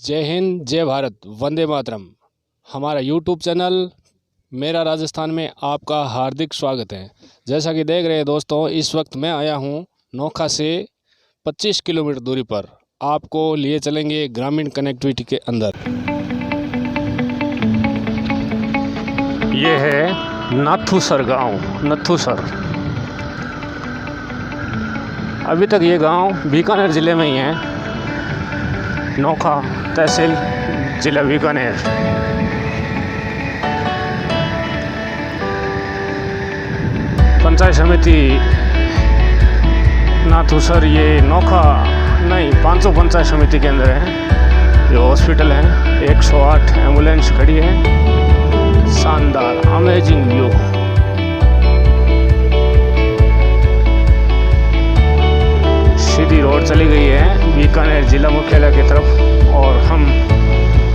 जय हिंद, जय भारत, वंदे मातरम। हमारा यूट्यूब चैनल मेरा राजस्थान में आपका हार्दिक स्वागत है। जैसा कि देख रहे हैं दोस्तों, इस वक्त मैं आया हूं नोखा से 25 किलोमीटर दूरी पर। आपको लिए चलेंगे ग्रामीण कनेक्टिविटी के अंदर। ये है नाथूसर गांव, नथूसर। अभी तक ये गांव बीकानेर ज़िले में ही है। नोखा तहसील, जिला बीकानेर। पंचायत समिति नाथूसर ये नोखा नहीं 500 पंचायत समिति के अंदर है। ये हॉस्पिटल है, 108 एम्बुलेंस खड़ी है। शानदार अमेजिंग व्यू। सीधी रोड चली गई है बीकानेर जिला मुख्यालय की तरफ और हम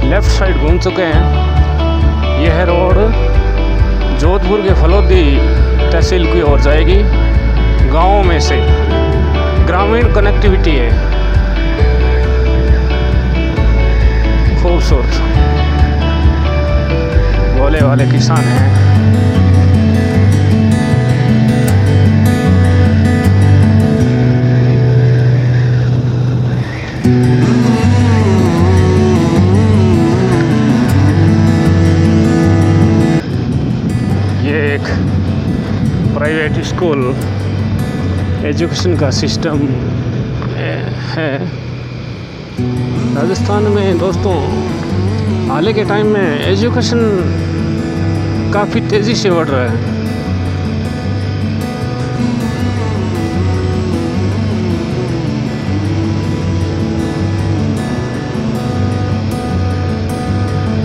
लेफ़्ट साइड घूम चुके हैं। यह रोड जोधपुर के फलोदी तहसील की ओर जाएगी। गाँव में से ग्रामीण कनेक्टिविटी है। खूबसूरत भोले वाले किसान हैं। ये एक प्राइवेट स्कूल एजुकेशन का सिस्टम है राजस्थान में। दोस्तों, हाल के टाइम में एजुकेशन काफ़ी तेज़ी से बढ़ रहा है।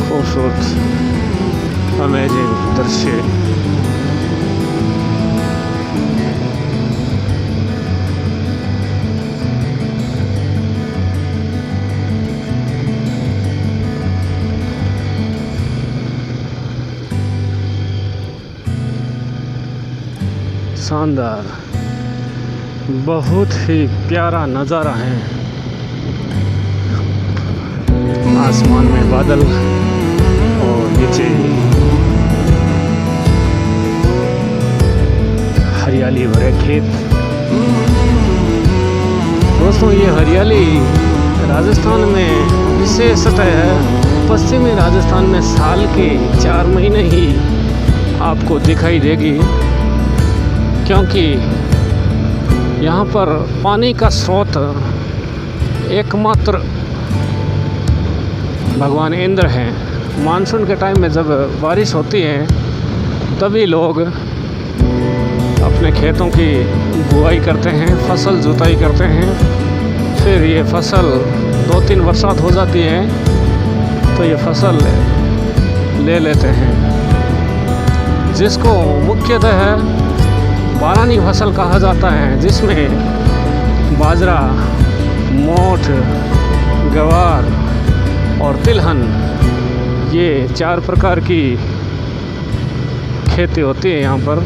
खूबसूरत अमेजिंग दृश्य। शानदार, बहुत ही प्यारा नज़ारा है। आसमान में बादल और नीचे हरियाली भरे खेत। दोस्तों, ये हरियाली राजस्थान में विशेषतः है। पश्चिमी राजस्थान में साल के 4 महीने ही आपको दिखाई देगी, क्योंकि यहाँ पर पानी का स्रोत एकमात्र भगवान इंद्र हैं। मानसून के टाइम में जब बारिश होती है तभी लोग अपने खेतों की बुआई करते हैं, फसल जुताई करते हैं। फिर ये फसल 2-3 बरसात हो जाती है तो ये फसल ले लेते हैं, जिसको मुख्यतः बारानी फसल कहा जाता है, जिसमें बाजरा, मोठ, ग्वार और तिलहन, ये 4 प्रकार की खेती होती है यहाँ पर।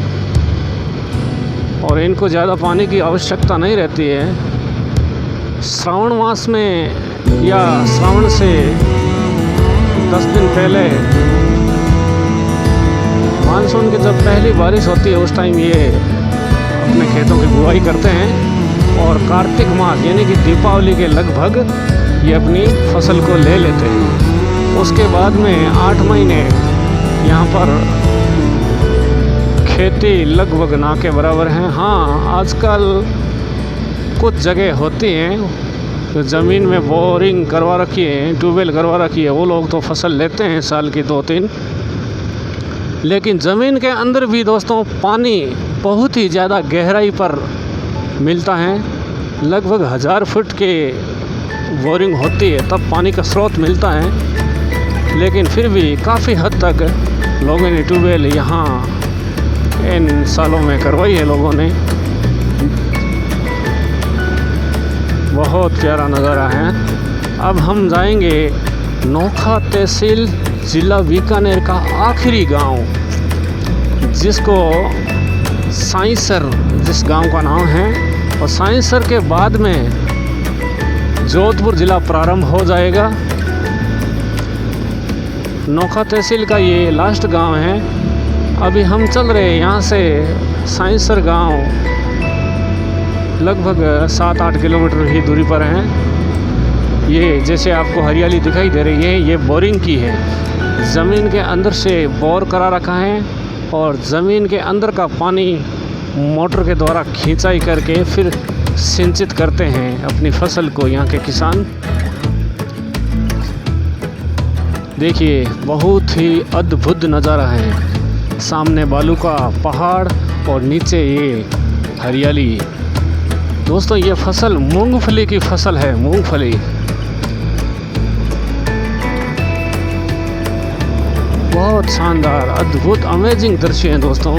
और इनको ज़्यादा पानी की आवश्यकता नहीं रहती है। श्रावण मास में या श्रावण से 10 दिन पहले मानसून की जब पहली बारिश होती है, उस टाइम ये अपने खेतों की बुआई करते हैं और कार्तिक मास यानी कि दीपावली के लगभग ये अपनी फसल को ले लेते हैं। उसके बाद में 8 महीने यहाँ पर खेती लगभग ना के बराबर है। हाँ, आजकल कुछ जगह होती हैं तो ज़मीन में बोरिंग करवा रखी है, ट्यूबवेल करवा रखी है, वो लोग तो फसल लेते हैं साल की 2-3। लेकिन ज़मीन के अंदर भी दोस्तों पानी बहुत ही ज़्यादा गहराई पर मिलता है। लगभग 1000 फुट के बोरिंग होती है तब पानी का स्रोत मिलता है। लेकिन फिर भी काफ़ी हद तक लोगों ने ट्यूबवेल यहाँ इन सालों में करवाई है लोगों ने। बहुत प्यारा नज़ारा है। अब हम जाएंगे नोखा तहसील, जिला बीकानेर का आखिरी गांव, जिसको साइंसर, जिस गांव का नाम है। और साइंसर के बाद में जोधपुर ज़िला प्रारंभ हो जाएगा। नोखा तहसील का ये लास्ट गांव है। अभी हम चल रहे हैं यहाँ से साइंसर गांव, लगभग 7-8 किलोमीटर ही दूरी पर हैं। ये जैसे आपको हरियाली दिखाई दे रही है, ये बोरिंग की है। ज़मीन के अंदर से बोर करा रखा है और ज़मीन के अंदर का पानी मोटर के द्वारा खिंचाई करके फिर सिंचित करते हैं अपनी फसल को यहाँ के किसान। देखिए बहुत ही अद्भुत नज़ारा है। सामने बालू का पहाड़ और नीचे ये हरियाली। दोस्तों ये फसल मूंगफली की फसल है, मूंगफली। बहुत शानदार, अद्भुत, अमेजिंग दृश्य हैं दोस्तों।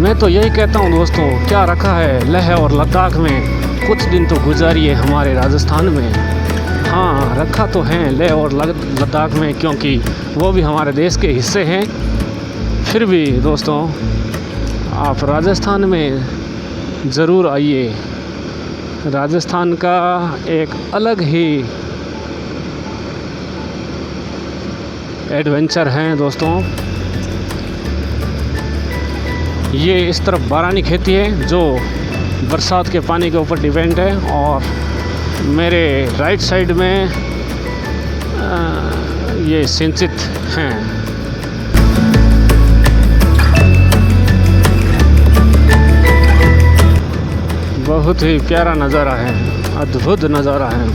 मैं तो यही कहता हूँ दोस्तों, क्या रखा है लेह और लद्दाख में, कुछ दिन तो गुजारिए हमारे राजस्थान में। हाँ रखा तो है लेह और लद्दाख में, क्योंकि वो भी हमारे देश के हिस्से हैं। फिर भी दोस्तों आप राजस्थान में ज़रूर आइए। राजस्थान का एक अलग ही एडवेंचर हैं दोस्तों। ये इस तरफ बारानी खेती है जो बरसात के पानी के ऊपर डिपेंड है, और मेरे राइट साइड में ये सिंचित हैं। बहुत ही प्यारा नज़ारा है, अद्भुत नज़ारा है।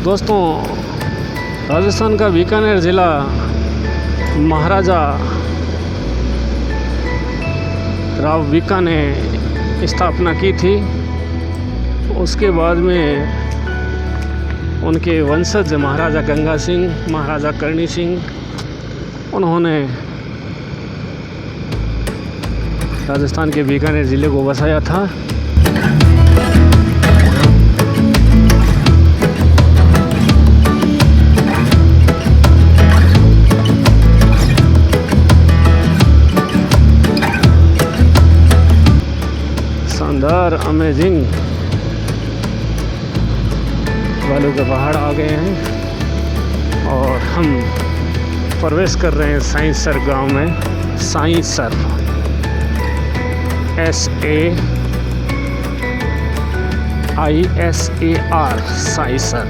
दोस्तों राजस्थान का बीकानेर ज़िला महाराजा राव बीका ने स्थापना की थी। उसके बाद में उनके वंशज महाराजा गंगा सिंह, महाराजा करणी सिंह, उन्होंने राजस्थान के बीकानेर ज़िले को बसाया था। शानदार, अमेजिंग बालू के पहाड़ आ गए हैं और हम प्रवेश कर रहे हैं साइंसर गांव में। साइंसर SAISAR, साइंसर।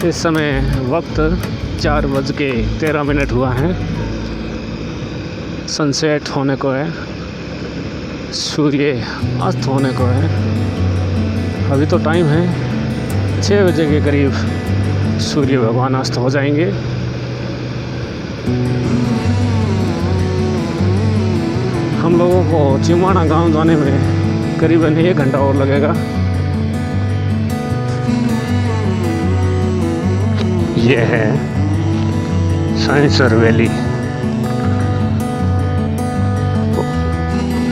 इस समय वक्त 4:13 हुआ है। सनसेट होने को है, सूर्य अस्त होने को है। अभी तो टाइम है 6 बजे के करीब सूर्य भगवान अस्त हो जाएंगे। हम लोगों को चिमाणा गांव जाने में करीबन 1 घंटा और लगेगा। ये है साइंसर वैली।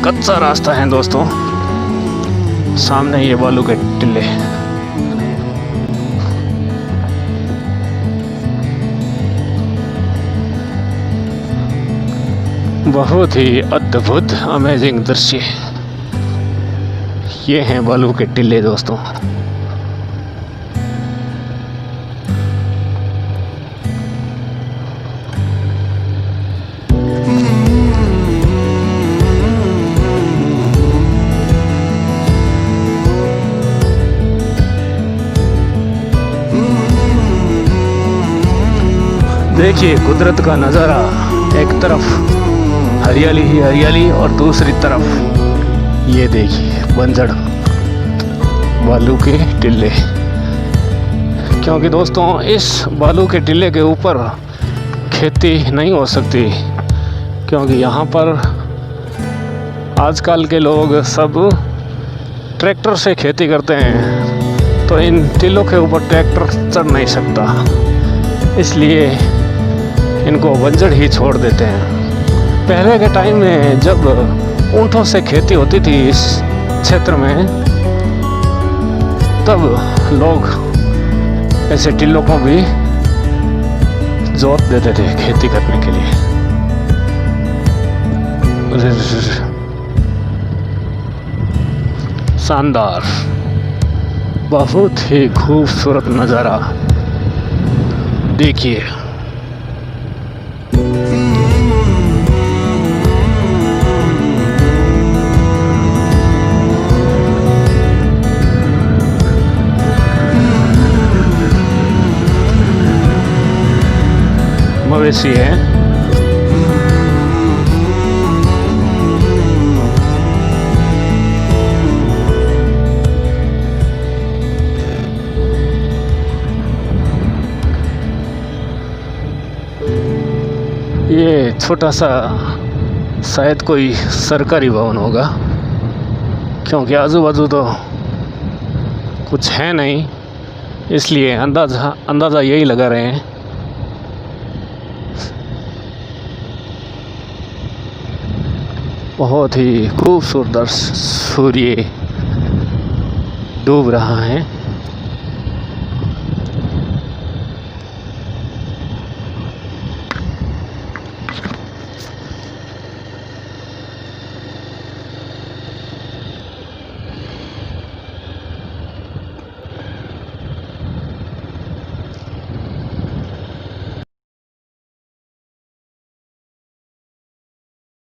कच्चा रास्ता है दोस्तों। सामने ये बालू के टिल्ले। बहुत ही अद्भुत, अमेजिंग दृश्य। ये हैं बालू के टिल्ले दोस्तों। देखिए कुदरत का नज़ारा, एक तरफ हरियाली ही हरियाली और दूसरी तरफ ये देखिए बंजर बालू के टिल्ले। क्योंकि दोस्तों इस बालू के टिल्ले के ऊपर खेती नहीं हो सकती, क्योंकि यहाँ पर आजकल के लोग सब ट्रैक्टर से खेती करते हैं, तो इन टिल्लों के ऊपर ट्रैक्टर चढ़ नहीं सकता, इसलिए इनको बंजर ही छोड़ देते हैं। पहले के टाइम में जब ऊँटों से खेती होती थी इस क्षेत्र में, तब लोग ऐसे टिल्लों को भी जोत देते थे खेती करने के लिए। शानदार, बहुत ही खूबसूरत नज़ारा देखिए। मवेशी है, ये छोटा सा शायद कोई सरकारी भवन होगा, क्योंकि आजू बाजू तो कुछ है नहीं, इसलिए अंदाज़ा यही लगा रहे हैं। बहुत ही खूबसूरत सूर्य डूब रहा है।